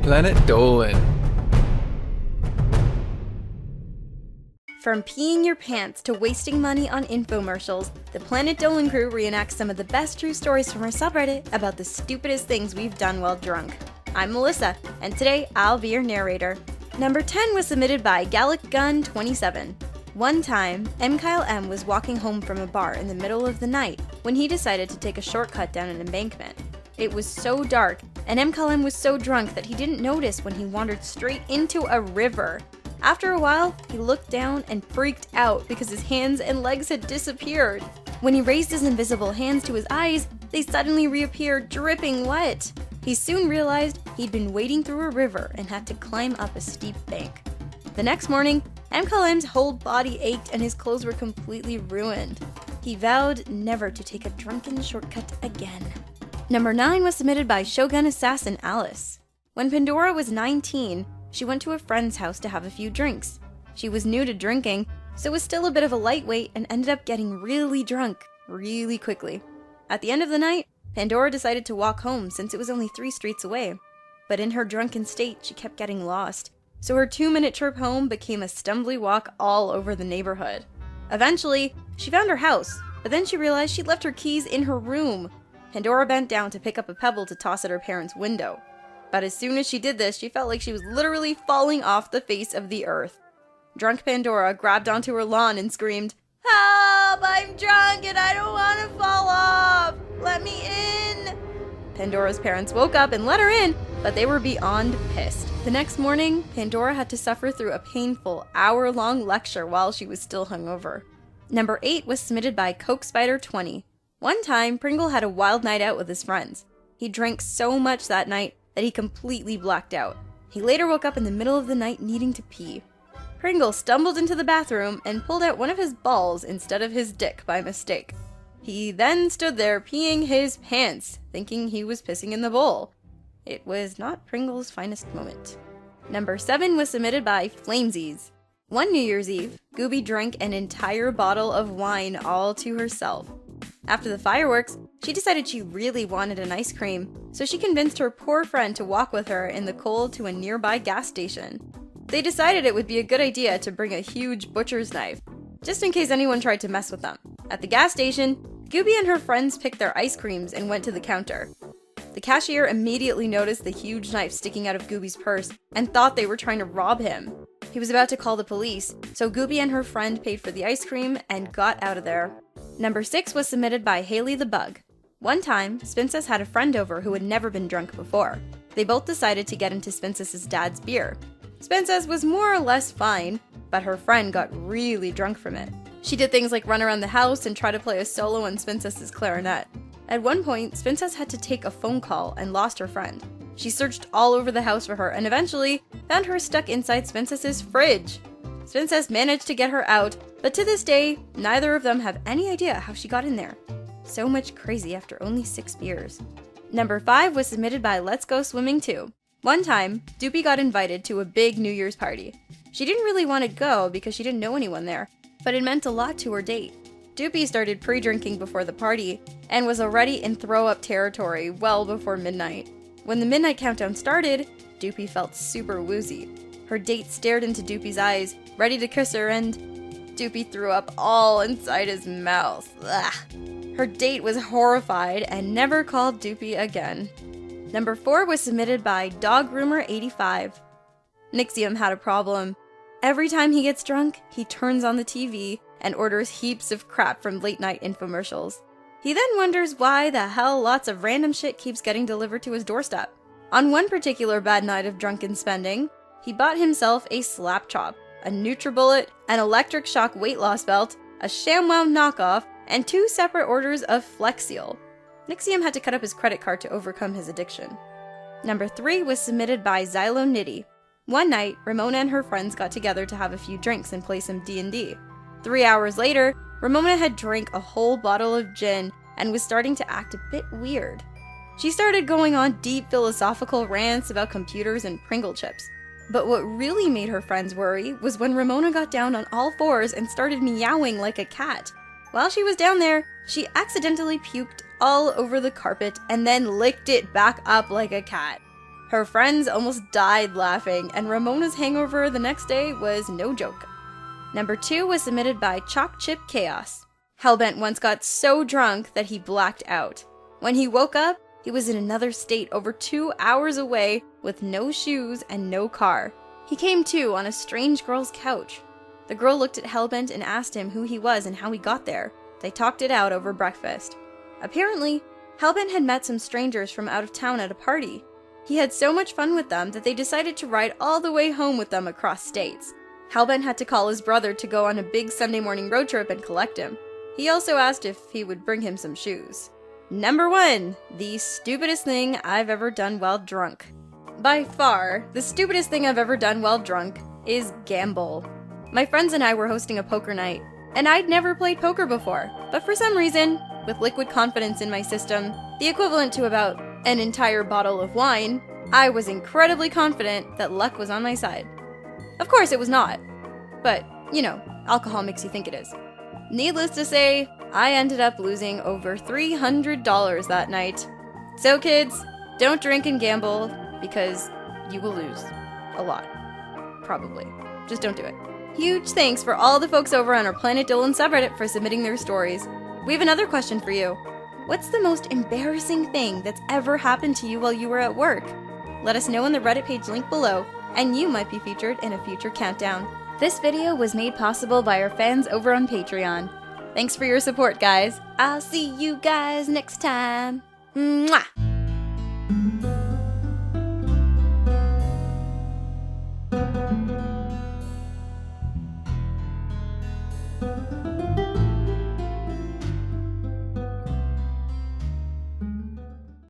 Planet Dolan. From peeing your pants to wasting money on infomercials, the Planet Dolan crew reenacts some of the best true stories from our subreddit about the stupidest things we've done while drunk. I'm Melissa, and today I'll be your narrator. Number 10 was submitted by Gallic Gun 27. One time, M. Kyle M. was walking home from a bar in the middle of the night when he decided to take a shortcut down an embankment. It was so dark, and M. Kyle M. was so drunk that he didn't notice when he wandered straight into a river. After a while, he looked down and freaked out because his hands and legs had disappeared. When he raised his invisible hands to his eyes, they suddenly reappeared dripping wet. He soon realized he'd been wading through a river and had to climb up a steep bank. The next morning, M. Kyle M.'s whole body ached and his clothes were completely ruined. He vowed never to take a drunken shortcut again. Number 9 was submitted by Shogun Assassin Alice. When Pandora was 19, she went to a friend's house to have a few drinks. She was new to drinking, so was still a bit of a lightweight and ended up getting really drunk really quickly. At the end of the night, Pandora decided to walk home since it was only 3 streets away. But in her drunken state, she kept getting lost, so her 2-minute trip home became a stumbly walk all over the neighborhood. Eventually, she found her house, but then she realized she'd left her keys in her room. Pandora bent down to pick up a pebble to toss at her parents' window. But as soon as she did this, she felt like she was literally falling off the face of the earth. Drunk Pandora grabbed onto her lawn and screamed, "Help! I'm drunk and I don't want to fall off! Let me in!" Pandora's parents woke up and let her in, but they were beyond pissed. The next morning, Pandora had to suffer through a painful hour-long lecture while she was still hungover. Number 8 was submitted by Coke Spider 20. One time, Pringle had a wild night out with his friends. He drank so much that night that he completely blacked out. He later woke up in the middle of the night needing to pee. Pringle stumbled into the bathroom and pulled out one of his balls instead of his dick by mistake. He then stood there peeing his pants, thinking he was pissing in the bowl. It was not Pringle's finest moment. Number 7 was submitted by Flamesies. One New Year's Eve, Gooby drank an entire bottle of wine all to herself. After the fireworks, she decided she really wanted an ice cream, so she convinced her poor friend to walk with her in the cold to a nearby gas station. They decided it would be a good idea to bring a huge butcher's knife, just in case anyone tried to mess with them. At the gas station, Gooby and her friends picked their ice creams and went to the counter. The cashier immediately noticed the huge knife sticking out of Gooby's purse and thought they were trying to rob him. He was about to call the police, so Gooby and her friend paid for the ice cream and got out of there. Number 6 was submitted by Haley the Bug. One time, Spincess had a friend over who had never been drunk before. They both decided to get into Spincess's dad's beer. Spincess was more or less fine, but her friend got really drunk from it. She did things like run around the house and try to play a solo on Spincess's clarinet. At one point, Spincess had to take a phone call and lost her friend. She searched all over the house for her and eventually found her stuck inside Spincess's fridge. Spincess managed to get her out, but to this day, neither of them have any idea how she got in there. So much crazy after only 6 beers. Number 5 was submitted by Let's Go Swimming 2. One time, Doopy got invited to a big New Year's party. She didn't really want to go because she didn't know anyone there, but it meant a lot to her date. Doopy started pre-drinking before the party and was already in throw-up territory well before midnight. When the midnight countdown started, Doopy felt super woozy. Her date stared into Doopy's eyes, ready to kiss her, and Doopy threw up all inside his mouth. Ugh. Her date was horrified and never called Doopy again. Number 4 was submitted by Dog Groomer 85. Nixium had a problem. Every time he gets drunk, he turns on the TV and orders heaps of crap from late-night infomercials. He then wonders why the hell lots of random shit keeps getting delivered to his doorstep. On one particular bad night of drunken spending, he bought himself a Slap Chop, a NutriBullet, an electric shock weight loss belt, a ShamWow knockoff, and 2 separate orders of Flex Seal. Nixium had to cut up his credit card to overcome his addiction. Number 3 was submitted by Xylo Nitty. One night, Ramona and her friends got together to have a few drinks and play some D&D. 3 hours later, Ramona had drank a whole bottle of gin and was starting to act a bit weird. She started going on deep philosophical rants about computers and Pringle chips. But what really made her friends worry was when Ramona got down on all fours and started meowing like a cat. While she was down there, she accidentally puked all over the carpet and then licked it back up like a cat. Her friends almost died laughing, and Ramona's hangover the next day was no joke. Number 2 was submitted by Chalk Chip Chaos. Hellbent once got so drunk that he blacked out. When he woke up, he was in another state over 2 hours away with no shoes and no car. He came to on a strange girl's couch. The girl looked at Hellbent and asked him who he was and how he got there. They talked it out over breakfast. Apparently, Hellbent had met some strangers from out of town at a party. He had so much fun with them that they decided to ride all the way home with them across states. Hellbent had to call his brother to go on a big Sunday morning road trip and collect him. He also asked if he would bring him some shoes. Number 1, the stupidest thing I've ever done while drunk. By far, the stupidest thing I've ever done while drunk is gamble. My friends and I were hosting a poker night, and I'd never played poker before, but for some reason, with liquid confidence in my system, the equivalent to about an entire bottle of wine, I was incredibly confident that luck was on my side. Of course it was not, but, you know, alcohol makes you think it is. Needless to say, I ended up losing over $300 that night. So kids, don't drink and gamble, because you will lose a lot. Probably. Just don't do it. Huge thanks for all the folks over on our Planet Dolan subreddit for submitting their stories. We have another question for you. What's the most embarrassing thing that's ever happened to you while you were at work? Let us know in the Reddit page link below, and you might be featured in a future countdown. This video was made possible by our fans over on Patreon. Thanks for your support, guys. I'll see you guys next time. Mwah!